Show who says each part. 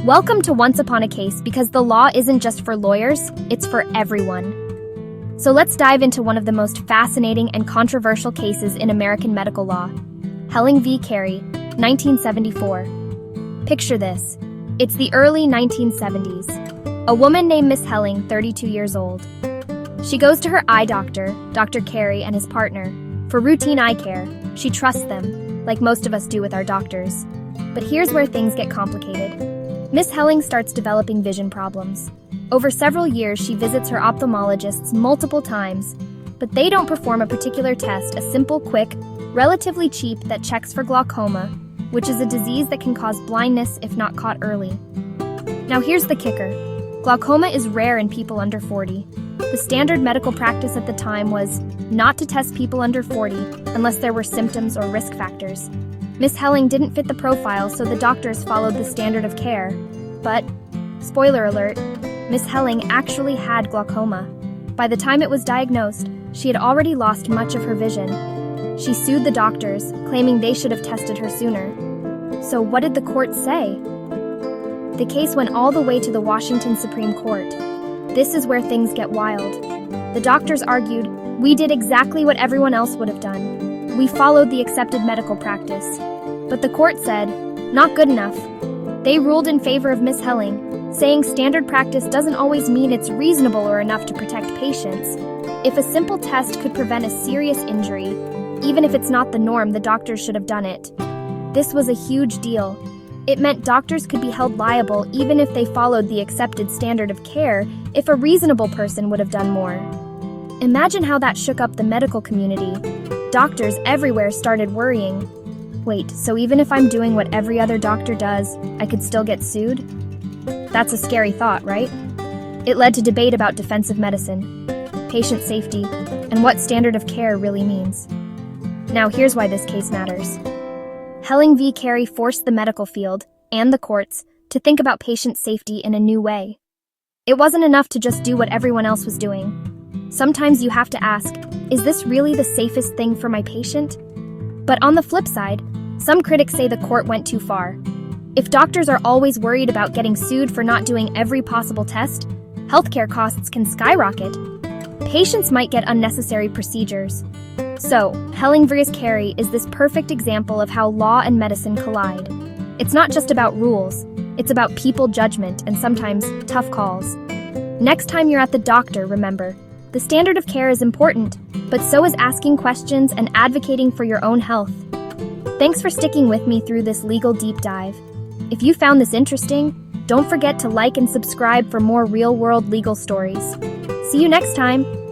Speaker 1: Welcome to Once Upon a Case, because the law isn't just for lawyers, it's for everyone. So let's dive into one of the most fascinating and controversial cases in American medical law. Helling v. Carey, 1974. Picture this. It's the early 1970s. A woman named Miss Helling, 32 years old. She goes to her eye doctor, Dr. Carey and his partner, for routine eye care. She trusts them, like most of us do with our doctors. But here's where things get complicated. Miss Helling starts developing vision problems. Over several years, she visits her ophthalmologists multiple times, but they don't perform a particular test, a simple, quick, relatively cheap that checks for glaucoma, which is a disease that can cause blindness if not caught early. Now here's the kicker. Glaucoma is rare in people under 40. The standard medical practice at the time was not to test people under 40 unless there were symptoms or risk factors. Miss Helling didn't fit the profile, so the doctors followed the standard of care. But, spoiler alert, Miss Helling actually had glaucoma. By the time it was diagnosed, she had already lost much of her vision. She sued the doctors, claiming they should have tested her sooner. So what did the court say? The case went all the way to the Washington Supreme Court. This is where things get wild. The doctors argued, "We did exactly what everyone else would have done. We followed the accepted medical practice." But the court said, not good enough. They ruled in favor of Miss Helling, saying standard practice doesn't always mean it's reasonable or enough to protect patients. If a simple test could prevent a serious injury, even if it's not the norm, the doctors should have done it. This was a huge deal. It meant doctors could be held liable even if they followed the accepted standard of care if a reasonable person would have done more. Imagine how that shook up the medical community. Doctors everywhere started worrying. Wait, so even if I'm doing what every other doctor does, I could still get sued? That's a scary thought, right? It led to debate about defensive medicine, patient safety, and what standard of care really means. Now here's why this case matters. Helling v. Carey forced the medical field, and the courts, to think about patient safety in a new way. It wasn't enough to just do what everyone else was doing. Sometimes you have to ask, is this really the safest thing for my patient? But on the flip side, some critics say the court went too far. If doctors are always worried about getting sued for not doing every possible test, healthcare costs can skyrocket. Patients might get unnecessary procedures. So, Helling v. Carey is this perfect example of how law and medicine collide. It's not just about rules, it's about people judgment and sometimes tough calls. Next time you're at the doctor, remember, the standard of care is important, but so is asking questions and advocating for your own health. Thanks for sticking with me through this legal deep dive. If you found this interesting, don't forget to like and subscribe for more real-world legal stories. See you next time!